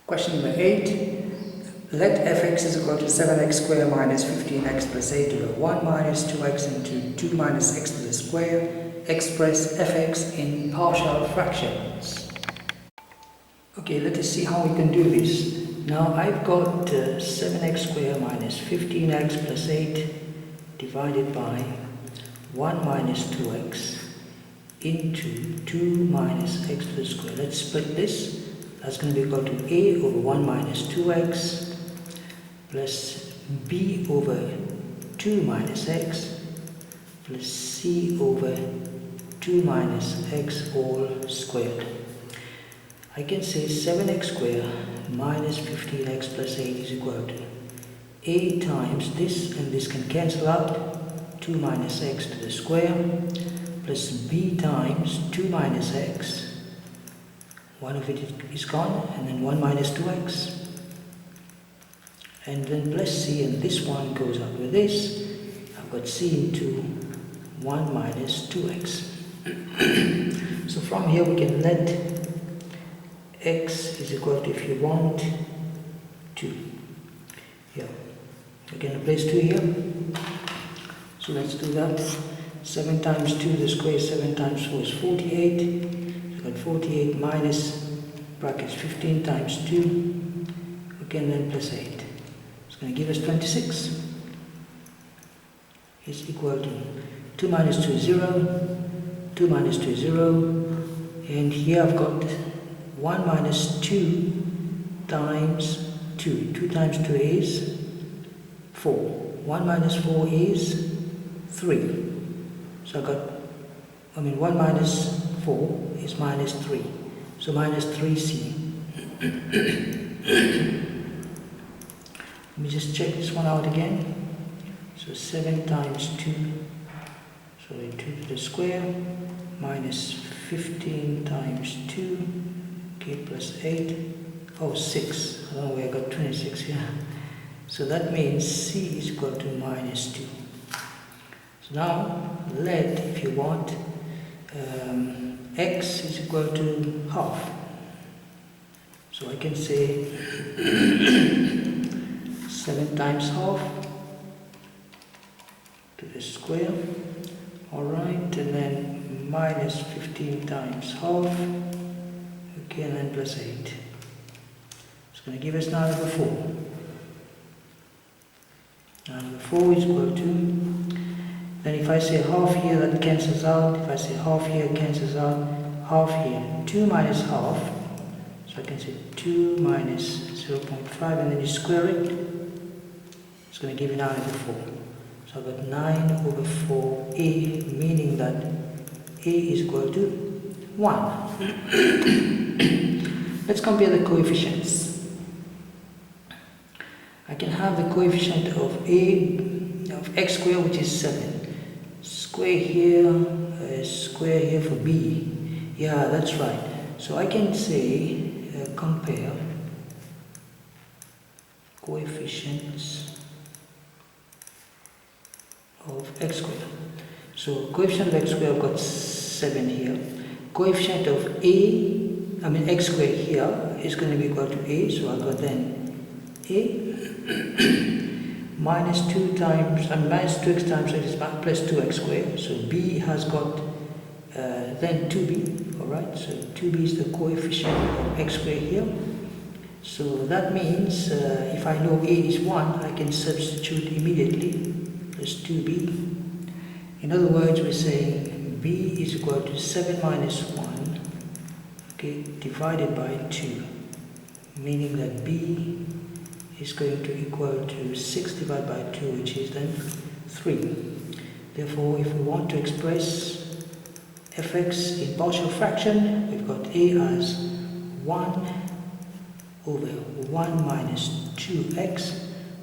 Question number 8. Let fx is equal to 7x squared minus 15x plus 8 to the 1 minus 2x into 2 minus x to the square. Express fx in partial fractions. Okay, let us see how we can do this. Now I've got 7x squared minus 15x plus 8 divided by 1 minus 2x into 2 minus x to the square. Let's split this. That's going to be equal to a over 1 minus 2x plus b over 2 minus x plus c over 2 minus x all squared. I can say 7x squared minus 15x plus 8 is equal to a times this, and this can cancel out, 2 minus x to the square, plus b times 2 minus x, one of it is gone, and then 1 minus 2x, and then plus c, and this one goes up with this. I've got c into 1 minus 2x. So from here we can let x is equal to, if you want, 2. Here, we can replace 2 here. So let's do that. 7 times 2 to the square, 7 times 4 is 48. So got 48 minus brackets 15 times 2. We can then plus 8. It's going to give us 26. Is equal to 2 minus 2 is 0. 2 minus 2 is 0. And here I've got 1 minus 2 times 2. 2 times 2 is 4. 1 minus 4 is 3. So I've got, 1 minus 4 is minus 3. So minus 3c. Let me just check this one out again. So 7 times 2, so 2 to the square, minus 15 times 2, okay, plus 8, oh 6, oh we have got 26 here. So that means c is equal to minus 2. So now let, if you want, x is equal to half. So I can say 7 times half to the square, alright, and then minus 15 times half, okay, and then plus 8. It's going to give us now number 4. Now number 4 is equal to, then if I say half here, that cancels out. If I say half here, cancels out. Half here, 2 minus half, so I can say 2 minus 0.5, and then you square it. It's going to give you now number 4. So I've got 9 over 4a, meaning that a is equal to 1. Let's compare the coefficients. I can have the coefficient of x squared, which is 7. Square here for b. Yeah, that's right. So I can say compare coefficients of x squared. So coefficient of x squared, I've got 7 here. Coefficient of x squared here is going to be equal to a, so I've got then a minus 2 times, minus 2x times x is plus 2x squared. So b has got then 2b, alright, so 2b is the coefficient of x squared here. So that means if I know a is 1, I can substitute immediately, plus 2b. In other words, we're saying b is equal to 7 minus 1, okay, divided by 2, meaning that b is going to equal to 6 divided by 2, which is then 3. Therefore, if we want to express fx in partial fraction, we've got a as 1 over 1 minus 2x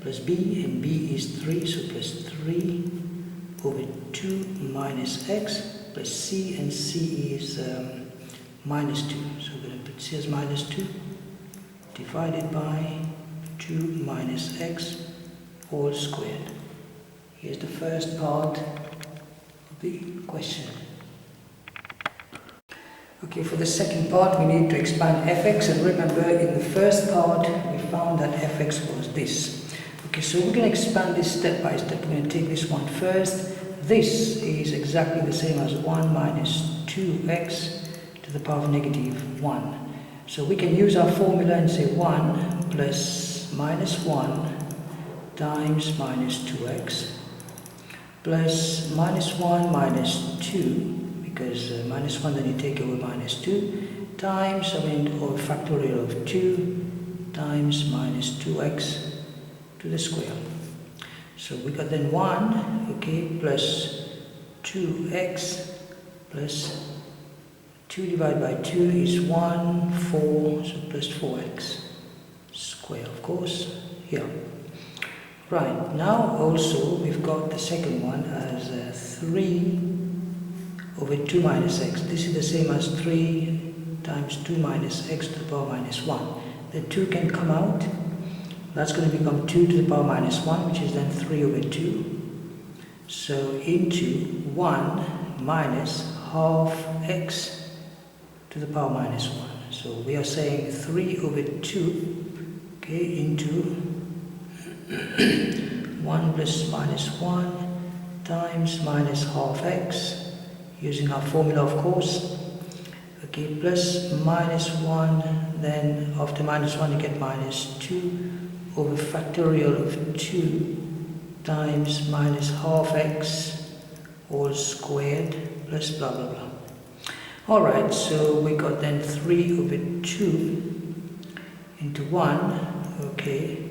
plus b, and b is 3, so plus 3 over 2 minus x plus c, and c is minus 2. So we're going to put c as minus 2 divided by 2 minus x all squared. Here's the first part of the question. Okay, for the second part we need to expand fx, and remember in the first part we found that fx was this. Okay, so we're going to expand this step by step. We're going to take this one first. This is exactly the same as 1 minus 2x to the power of negative 1. So we can use our formula and say 1 plus minus 1 times minus 2x plus minus 1 minus 2, because minus 1 then you take away minus 2, times, or factorial of 2 times minus 2x to the square. So we got then 1, okay, plus 2x plus 2 divided by 2 is 1, 4, so plus 4x square, of course, here. Right, now also we've got the second one as 3 over 2 minus x. This is the same as 3 times 2 minus x to the power minus 1. The 2 can come out. That's going to become 2 to the power minus 1, which is then 3 over 2. So into 1 minus half x to the power minus 1. So we are saying 3 over 2, okay, into 1 plus minus 1 times minus half x, using our formula of course, okay, plus minus 1, then after minus 1 you get minus 2 over factorial of 2 times minus half x all squared plus blah blah blah. Alright, so we got then 3 over 2 into 1, okay,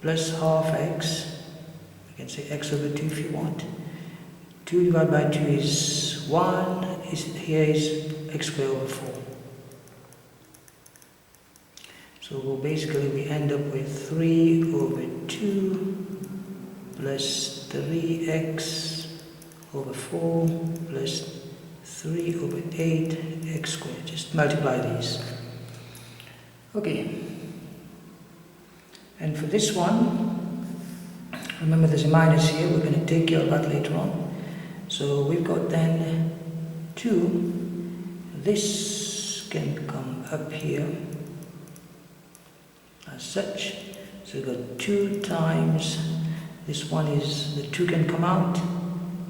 plus half x, you can say x over 2 if you want. 2 divided by 2 is 1, here is x squared over 4. So basically we end up with 3 over 2 plus 3x over 4 plus 3 over 8x squared. Just multiply these. Okay. And for this one, remember there's a minus here, we're going to take care of that later on. So we've got then 2, this can come up here as such. So we've got 2 times, this one is, the 2 can come out.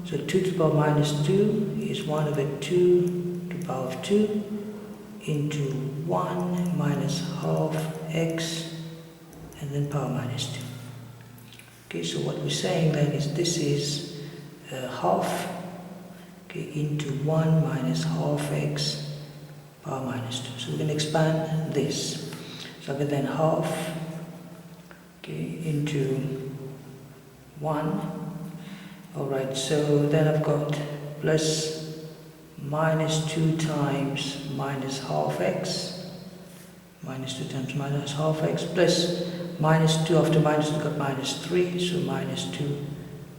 So 2 to the power minus 2 is 1 over 2 to the power of 2 into 1 minus half x and then power minus 2. Okay, so what we're saying then is this is half, okay, into 1 minus half x power minus 2. So we're going to expand this. So I've got then half, okay, into 1. Alright, so then I've got plus minus 2 times minus half x, minus 2 times minus half x, plus minus 2 after minus 2 got minus 3, so minus 2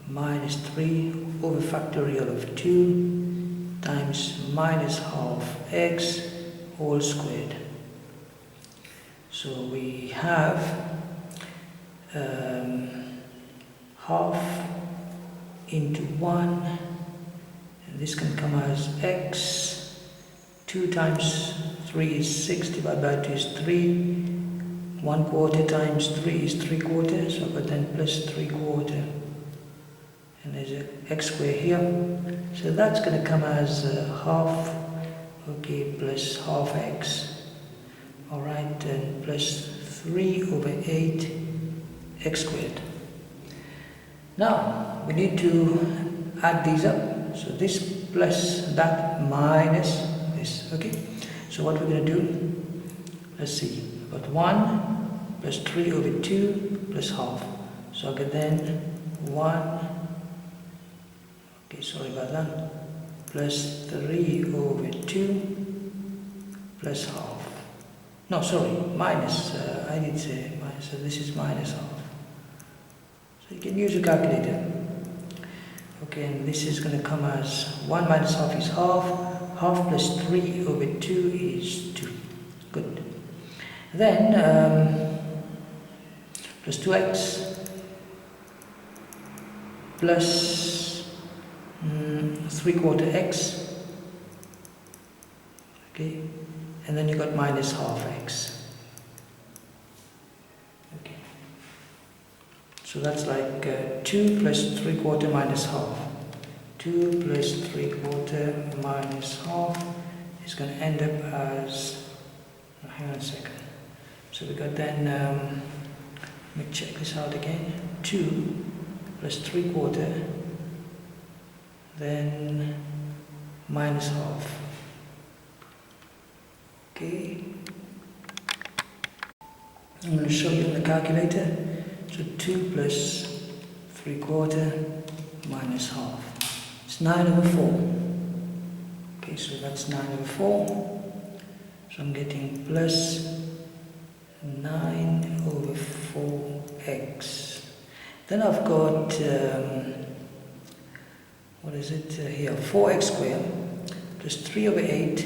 minus 3 over factorial of 2 times minus half x all squared. So we have half into 1, and this can come as x, 2 times 3 is 6 divided by 2 is 3, 1 quarter times 3 is 3 quarters, so but then plus 3 quarter, and there's a x square here, so that's going to come as half, okay, plus half x, alright, and plus 3 over 8 x squared. Now we need to add these up, so this plus that minus this, okay, so what we're going to do, let's see, got 1 plus 3 over 2 plus half, so I get then 1, okay, sorry about that, plus 3 over 2 plus half, no sorry, minus, I did say minus, so this is minus half. So you can use a calculator. Okay, and this is going to come as 1 minus half is half, half plus 3 over 2 is 2. Good. Then plus 2x plus 3/4 x. Okay, and then you got minus half x. Okay, so that's like 2 plus 3/4 minus half. 2 plus 3/4 minus half is going to end up as, hang on a second. So we got then, let me check this out again. 2 plus 3/4, then minus half. Okay. I'm going to show you on the calculator. So 2 plus 3/4 minus half. It's 9/4. Okay, so that's 9/4. So I'm getting plus 9/4x. Then I've got, what is it here? 4x squared plus 3/8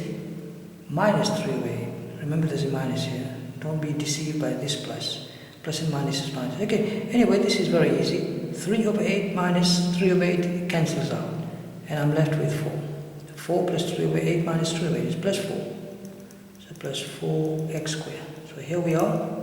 minus 3/8. Remember there's a minus here. Don't be deceived by this plus. Plus and minus is minus. Okay, anyway, this is very easy. 3/8 minus 3/8 cancels out. And I'm left with 4. 4 plus 3/8 minus 3/8 is plus 4. So plus 4x squared. So here we are.